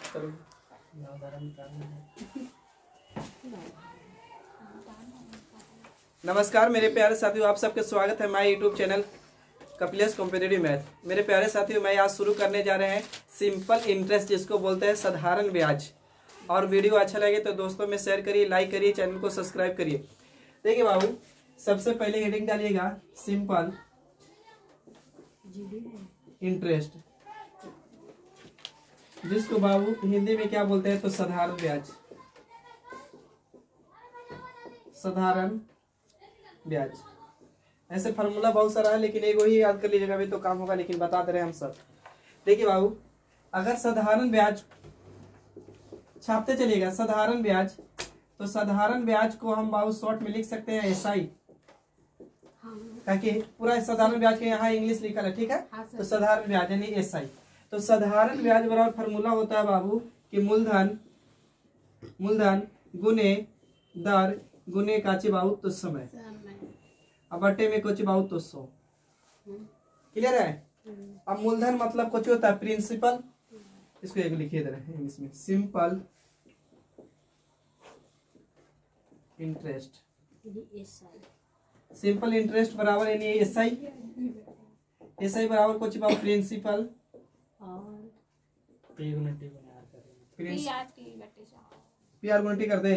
करो। नमस्कार मेरे प्यारे साथियों, आप सबके स्वागत है my YouTube channel Kapilesh competitive math. मेरे प्यारे साथियों, मैं आज शुरू करने जा रहे हैं सिंपल इंटरेस्ट, जिसको बोलते हैं साधारण ब्याज। और वीडियो अच्छा लगे तो दोस्तों में शेयर करिए, लाइक करिए, चैनल को सब्सक्राइब करिए। देखिए बाबू, सबसे पहले हेडिंग डालिएगा सिंपल इंटरेस्ट, जिसको बाबू हिंदी में क्या बोलते हैं तो साधारण ब्याज। साधारण ब्याज, ऐसे फार्मूला बहुत सारा है, लेकिन एक ही याद कर लीजिएगा भी तो काम होगा, लेकिन बता दे रहे हैं हम सब। देखिए बाबू, अगर साधारण ब्याज छापते चलिएगा साधारण ब्याज, तो साधारण ब्याज को हम बाबू शॉर्ट में लिख सकते हैं SI, ताकि पूरा साधारण ब्याज के यहाँ इंग्लिश लिखा है, ठीक है। तो साधारण ब्याज यानी SI। तो साधारण ब्याज बराबर फार्मूला होता है बाबू कि मूलधन गुने दर गुने काचे बाबू तो समय, अब बटे में कुछ बाबू तो 100। क्लियर है। अब मूलधन मतलब कुछ होता है प्रिंसिपल, इसको एक लिखिए दे रहे हैं इंग्लिश में, सिंपल इंटरेस्ट। सिंपल इंटरेस्ट बराबर यानी SI बराबर कुछ बाबू प्रिंसिपल P R गुने T कर दे,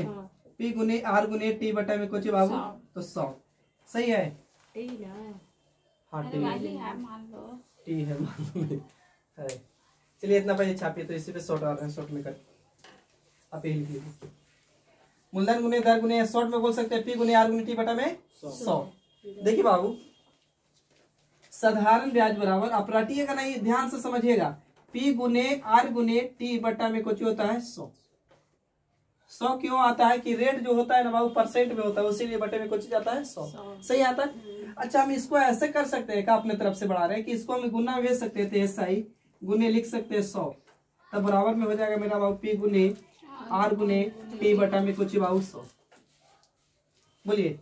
P गुने R गुने T बटा में कुछ बाबू तो 100। सही है। हाँ टी है, मान लो है। चलिए इतना पहले छापिए, तो इसी पे शॉर्ट आ रहे हैं, शॉर्ट में कर आप यही लिखिए। मूलधन गुने दर गुने, शॉर्ट में बोल सकते हैं P गुने R गुने T बटा में 100। देखिए बाबू, साधारण ब्याज बराबर, आप रटिएगा नहीं, ध्यान से समझिएगा, P गुने R गुने T बटा में कुछ होता है 100। 100 क्यों आता है कि रेट जो होता है ना बाबू परसेंट में होता है, उसीलिए बटे में कुछ जाता है 100। सही आता है। अच्छा, हम इसको ऐसे कर सकते हैं, अपने तरफ से बढ़ा रहे हैं कि इसको हम गुना भेज सकते थे, SI गुने लिख सकते हैं 100, तब बराबर में हो जाएगा मेरा बाबू P गुने R गुने T बटा में कुछ बाबू 100। बोलिए।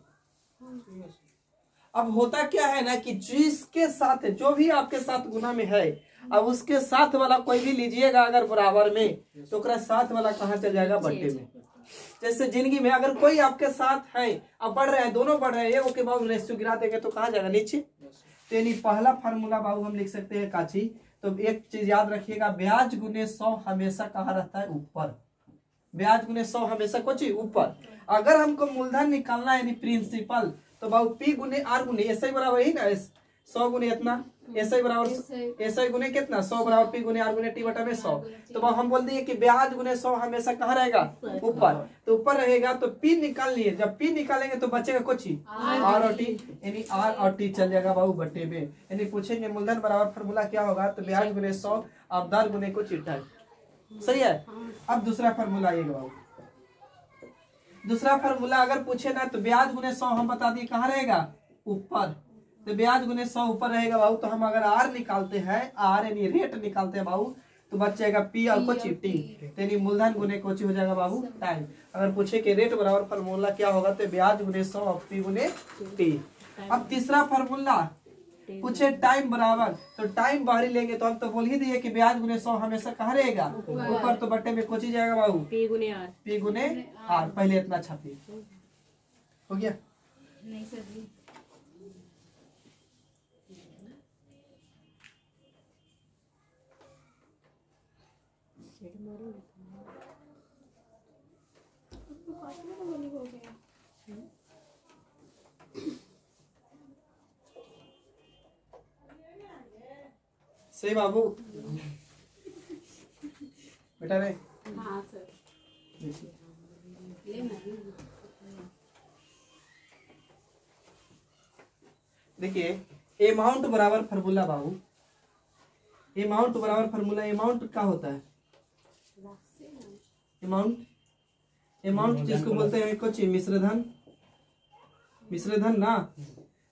अब होता क्या है ना कि जिसके साथ जो भी आपके साथ गुना में है, अब उसके साथ वाला कोई भी लीजिएगा अगर बराबर में, तो उसका साथ वाला कहाँ चल जाएगा, बट्टे में। जैसे जिंदगी में अगर कोई आपके साथ है, अब बढ़ रहे हैं, दोनों बढ़ रहे हैं, एक के बाबू रेशियो गिरा देंगे तो कहाँ जाएगा, नीचे। तो यानी पहला फार्मूला बाबू हम लिख सकते हैं काची। तो एक चीज याद रखिएगा, ब्याज गुने 100 हमेशा कहाँ रहता है, ऊपर। ब्याज गुने 100 हमेशा कुछ ऊपर। अगर हमको मूलधन निकालना है यानी प्रिंसिपल, तो बाबू P गुने R गुने SI बराबर ही ना 100 गुने इतना, SI बराबर SI गुने कितना 100 बराबर P गुने R गुने T बटा में 100। तो अब हम बोल दिए कि ब्याज गुने 100 हमेशा कहाँ रहेगा, ऊपर। तो ऊपर रहेगा तो P निकाल लिए, जब P निकालेंगे तो बचेगा कुछ ही R और T, यानी R और T चल जाएगा बाबू बट्टे में। यानी पूछेंगे मूलधन बराबर फार्मूला क्या होगा, तो ब्याज गुने 100 और दर गुने कुछ 28। सही है। अब दूसरा फार्मूला आइएगा बाबू, दूसरा फार्मूला अगर पूछे ना, तो ब्याज गुने 100 हम बता दिए कहाँ रहेगा, ऊपर। तो ब्याज गुने 100 ऊपर रहेगा बाबू। तो हम अगर R निकालते हैं, R यानी रेट निकालते हैं बाबू, तो बच जाएगा P और कुछ T, यानी मूलधन गुने कुछ हो जाएगा बाबू टाइम। अगर पूछे कि रेट बराबर फार्मूला क्या होगा, तो ब्याज गुने 100 और P गुने T। अब तीसरा फार्मूला पूछे टाइम बराबर, तो टाइम बाहरी लेंगे तो हम तो बोल ही दिए कि ब्याज गुने 100 हमेशा कहाँ रहेगा, ऊपर। तो बट्टे में कुछ ही जाएगा बाबू P गुने R। पहले इतना छापिए, हो गया। नहीं सर जी, सही बाबू बेटा रे। हाँ सर। देखिए अमाउंट बराबर फार्मूला बाबू, अमाउंट बराबर फार्मूला, अमाउंट क्या होता है, अमाउंट जिसको बोलते हैं कुछ मिश्रधन, ना,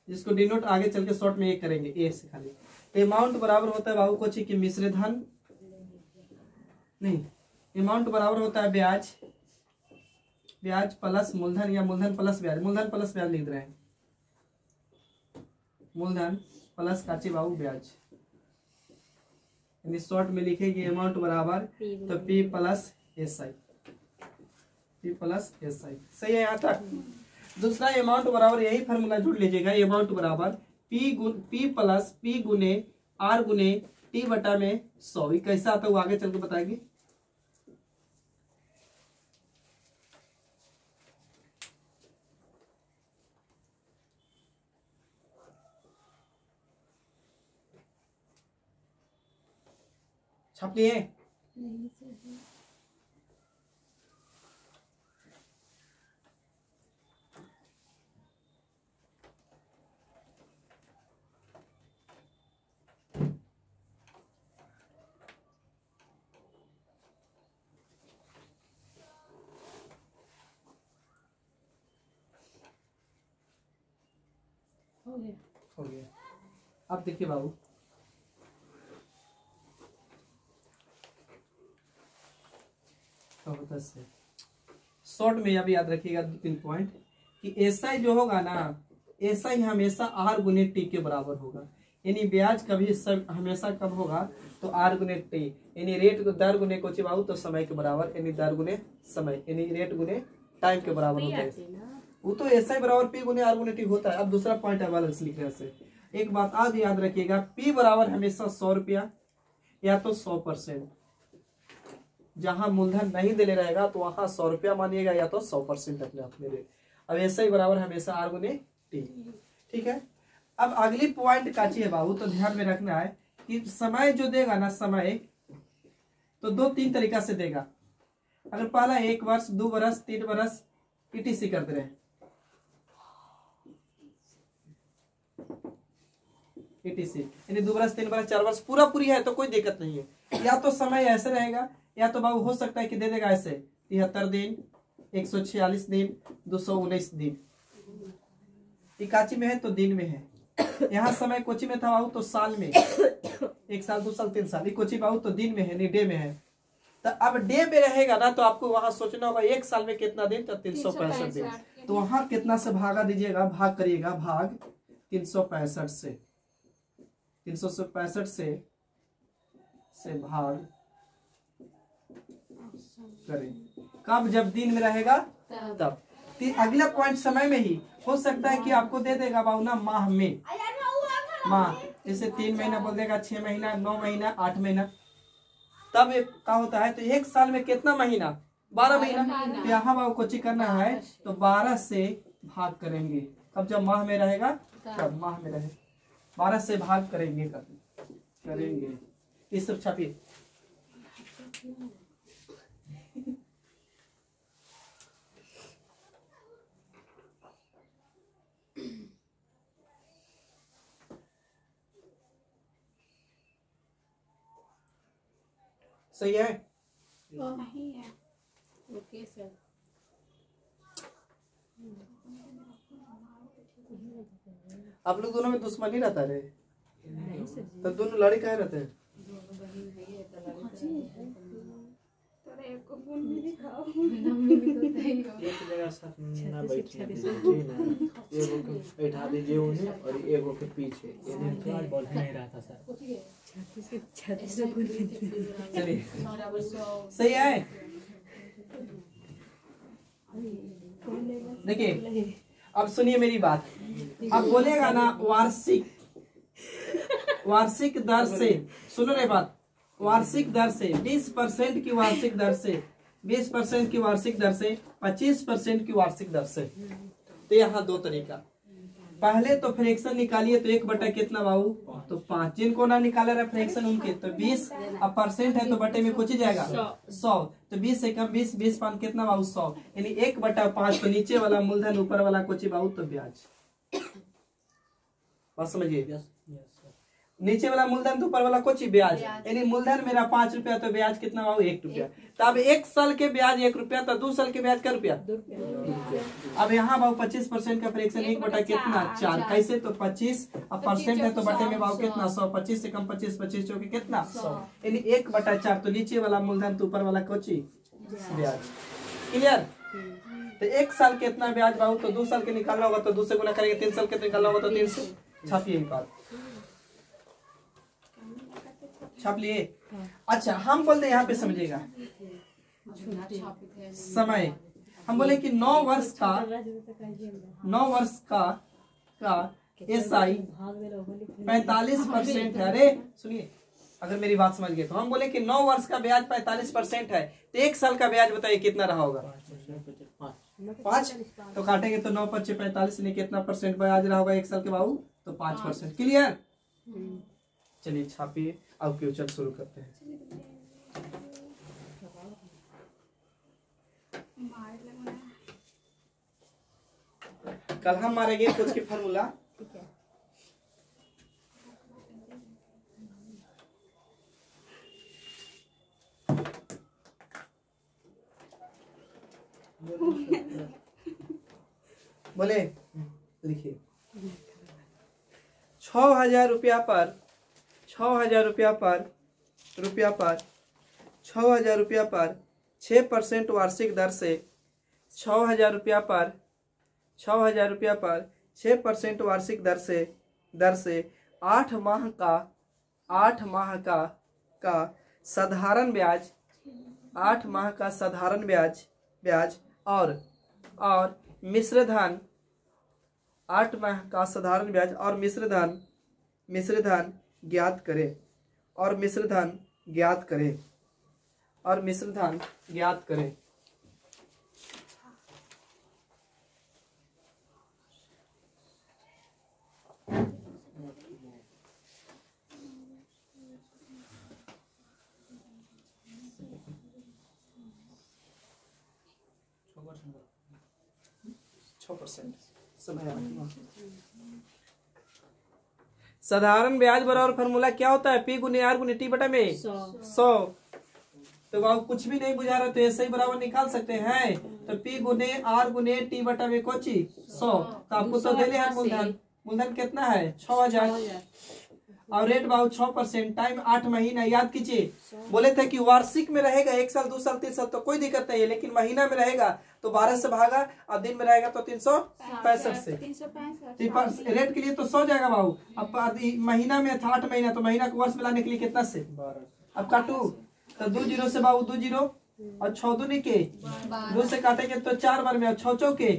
जिसको डिनोट आगे चल के शॉर्ट में एक करेंगे, ए से खाली। अमाउंट बराबर होता है बाबू कुछ कि मिश्रधन नहीं, अमाउंट बराबर होता है ब्याज प्लस मूलधन, या मूलधन प्लस ब्याज, मूलधन प्लस ब्याज लिख रहे हैं, मूलधन प्लस काचे बाबू ब्याज, यानी शॉर्ट में लिखेंगे अमाउंट बराबर तो P plus SI, P plus SI। सही है यहाँ तक। दूसरा अमाउंट बराबर यही फार्मूला जुड़ लीजिएगा, अमाउंट बराबर P प्लस P गुने R गुने T बटा में 100। ये कैसा आता है वो आगे चल के बताएंगे। छाप लिए? हो गया। अब देखिए बाबू, शॉर्ट में अब याद रखिएगा 2-3 पॉइंट कि एसआई जो होगा ना, एसआई हमेशा आर गुने टी के बराबर होगा। यानी ब्याज कभी हमेशा कब होगा तो आर गुने टी, यानी रेट को दर गुने को चिबाऊ तो समय के बराबर, यानी दर गुने समय, यानी रेट गुने टाइम के बराबर होता है। वो तो एसआई बराबर पी गुने आर गुने टी होता है। अब दूसरा पॉइंट है वाला लिखने से एक बात आज याद रखिएगा, पी बराबर हमेशा 100 रुपया या तो 100%। जहां मूलधन नहीं देने रहेगा तो वहां 100 रुपया मानिएगा या तो 100% अपने आप में। अब ऐसा ही बराबर हमेशा आर गुने टी। ठीक है। अब अगली पॉइंट काची है बाबू, तो ध्यान में रखना है कि समय जो देगा ना, समय तो 2-3 तरीका से देगा। अगर पहला 1 वर्ष 2 वर्ष 3 वर्ष ETC कर दे रहे हैं, ETC यानी 2 वर्ष 3 वर्ष 4 वर्ष पूरा पूरी है तो कोई दिक्कत नहीं है। या तो समय ऐसे रहेगा या तो बाबू हो सकता है कि दे देगा ऐसे 73 दिन 146 दिन 219 दिन। इकाची में है तो दिन में है। यहाँ समय कोची में था बाबू तो साल में, 1 साल 2 साल 3 साल। कोची बाबू तो दिन में है, नहीं डे में है। तो अब डे में रहेगा ना तो आपको वहां सोचना होगा 1 साल में कितना दिन, तो 365 दिन। तो वहां कितना से भागा दीजिएगा, भाग करिएगा, भाग 365 से, 365 से भाग करें। कब? जब दिन में रहेगा तब। अगला पॉइंट समय में ही हो सकता है कि आपको दे देगा बाबू ना माह में, माह जैसे 3 महीना बोल देगा, 6 महीना 9 महीना 8 महीना। तब क्या होता है तो 1 साल में कितना महीना, 12 महीना। तो यहाँ बाबू को चेक करना है तो 12 से भाग करेंगे। कब? जब माह में रहेगा तब, माह में रहे 12 से भाग करेंगे, करेंगे। इस सब छापिए। सही है? नहीं है। Okay sir. आप लोग दोनों में दुश्मनी रहता है? तो दोनों लड़े कहे रहते हैं? एक जगह साथ ना बैठिए, एगो के बैठा दीजिए उन्हें और एगो के पीछे। बॉल नहीं रहा था सर। चलिए सही है। देखिए अब सुनिए मेरी बात। अब बोलेगा ना वार्षिक दर से, सुनो रे बात, वार्षिक दर से 20% की वार्षिक दर से, 20% की वार्षिक दर से, 25% की वार्षिक दर से। तो यहाँ 2 तरीका। पहले तो फ्रैक्शन निकालिए तो 1/, कितना बाबू तो 5। जिनको ना निकाले रहे फ्रैक्शन उनके तो 20, अब परसेंट है तो बटे में कुछ ही जाएगा 100। तो 20 से कम 20, 20 पान कितना बाबू 100, यानी 1/5। तो नीचे वाला मूलधन ऊपर वाला कुछ ही बाबू तो ब्याज। बात समझिए, नीचे वाला मूलधन तो ऊपर वाला कुछ ही ब्याज। यानी मूलधन मेरा 5 रुपया तो ब्याज कितना बाबू 1 रुपया। तो अब 1 साल के ब्याज 1 रुपया, तो 2 साल के ब्याज क्या रुपया 2 रुपया। अब यहाँ बाबू 25% का फ्रैक्शन 1/, कितना 4। कैसे? तो 25, अब परसेंट है तो बटे में बाबू कितना 100। 25 से कम 25, 25 चौके कितना 100, यानी 1/4। तो नीचे वाला मूलधन तो ऊपर वाला कुछ ही ब्याज। क्लियर? तो 1 साल कितना ब्याज बाबू, तो 2 साल के निकालना होगा तो 2 से गुना करेंगे, 3 साल के निकालना होगा तो 3 से। छापिए बात, छाप लिए। अच्छा हम बोलते हैं यहाँ पे समझिएगा समय, हम बोले कि 9 वर्ष का SI 45% है। अरे सुनिए, अगर मेरी बात समझ गए तो हम बोले कि 9 वर्ष का ब्याज 45% है, तो 1 साल का ब्याज बताइए कितना रहा होगा? 5। तो काटेंगे तो 9 × 5 = 45, यानी कितना परसेंट ब्याज रहा होगा 1 साल के बाबू? तो 5%। क्लियर? चलिए छापिए, अब क्वेश्चन शुरू करते हैं। कल हम मारेंगे कुछ की फार्मूला। बोले लिखिए 6,000 रुपया पर 6,000 रुपया पर 6% वार्षिक दर से 6,000 रुपया पर 6% वार्षिक दर से 8 माह का साधारण ब्याज 8 माह का साधारण ब्याज और मिश्र धन 8 माह का साधारण ब्याज और मिश्र धन ज्ञात करें और मिश्र धन ज्ञात करें। साधारण ब्याज बराबर फार्मूला क्या होता है? P × R × T बटा में 100। तो बाबू कुछ भी नहीं बुझा रहा तो ऐसे ही बराबर निकाल सकते हैं। तो P × R × T बटा में कोची 100। तो आपको तो दे है मूलधन कितना है? 6,000 और रेट बाबू 6%, टाइम 8 महीना। याद कीजिए बोले थे कि वार्षिक में रहेगा 1 साल 2 साल 3 साल तो कोई दिक्कत नहीं है, लेकिन महीना में रहेगा तो 12 से भागा और दिन में रहेगा तो 365 से। रेट के लिए तो 100 जाएगा बाबू। अब महीना में था 8 महीना, तो महीना को वर्ष में लाने के लिए कितना से? अब काटू तो 2 0 से बाबू 2 0 और 6 दूनी के 2 से काटेंगे तो 4 बार में 6 चौके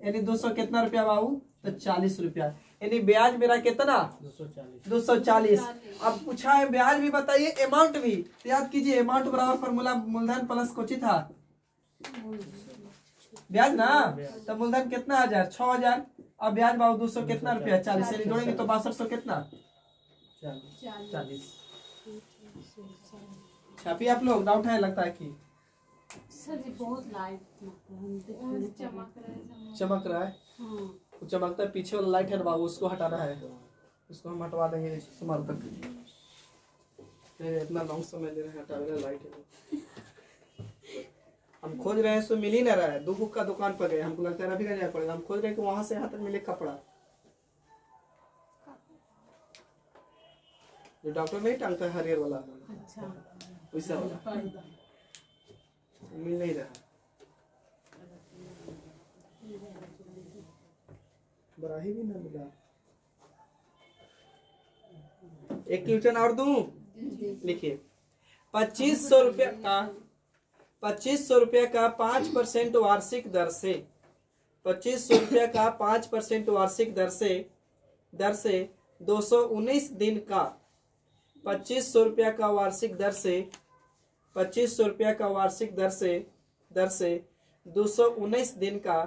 यानी 200 कितना रुपया बाबू? तो 40 रुपया। यानी ब्याज मेरा कितना? 240। अब पूछा है ब्याज भी बताइए, अमाउंट भी। तो याद कीजिए अमाउंट बराबर फार्मूला मूलधन प्लस कोची था? ब्याज ना। तो मूलधन कितना 1000? 6,000 और ब्याज बाबू 200 कितना रुपया? 40। यानी जोड़ेंगे तो 6200 कितना? 40। छापी आप लोग? डाउट है लगता है कि सर जी बहुत लाइट चमक रहा है। चमकता है पीछे वाला लाइट है ना बाबू, उसको हटाना है। उसको हम हटवा देंगे सुमार तक। इतना लॉन्ग समय ले रहे हैं हटाने लाइट है। हम खोज रहे हैं सो मिल ही नहीं रहा है। 2 बुक का दुकान पर गए, हमको लगता है रवि का जाना पड़ेगा। हम खोज रहे हैं कि वहां से यहाँ तक मिले कपड़ा। जो डॉक्टर नहीं टांगता है हरियर वाला, अच्छा वैसा वाला मिल नहीं रहा। बराही भी ना मिला। एक क्वेश्चन और दूं, लिखिए 2500 रुपया का 5% वार्षिक दर से 2500 रुपया का 5% वार्षिक दर से 219 दिन का 2500 रुपया का वार्षिक दर से 2500 रुपया का वार्षिक दर से 219 दिन का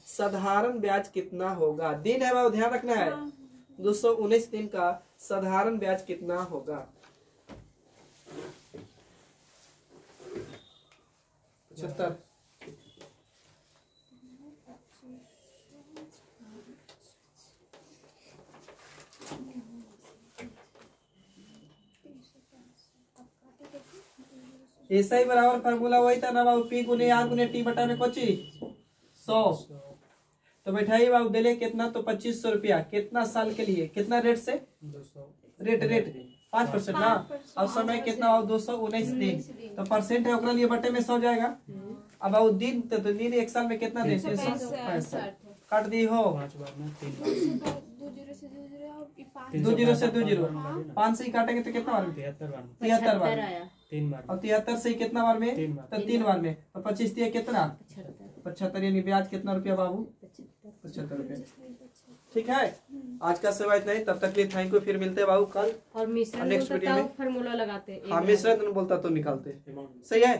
साधारण ब्याज कितना होगा? दिन है वो ध्यान रखना है। 219 दिन का साधारण ब्याज कितना होगा? 75। ऐसा ही बराबर फार्मूला वही था ना बाबू। P × R × T बटा में कोची 100। तो बैठाइए बाबू दिले कितना? तो 2500 रुपया। कितना साल के लिए? कितना रेट से? 200। रेट 5% ना। और समय कितना बाबू? 219 दिन। तो परसेंट है ओकरा लिए बटे में 100 जाएगा। अब बाबू दिन तो दिन 1 साल में कितना दिन? 365। काट दी हो दो जीरो से 2 जीरो, 5 से ही काटेंगे तो कितना बार में? 73 बार में। 3 बार। और 73 से ही कितना बार में? 3 बार। तो 3 बार में। और 25 दिया कितना? 75, यानी ब्याज कितना रुपया बाबू? 75 रुपया। ठीक है, आज का सेवा इतना ही, तब तक के लिए थैंक यू। फिर मिलते हैं बाबू कल और मिश्रण नेक्स्ट वीडियो में। फार्मूला लगाते हैं। हाँ, मिश्रण बोलता तो निकालते, सही है।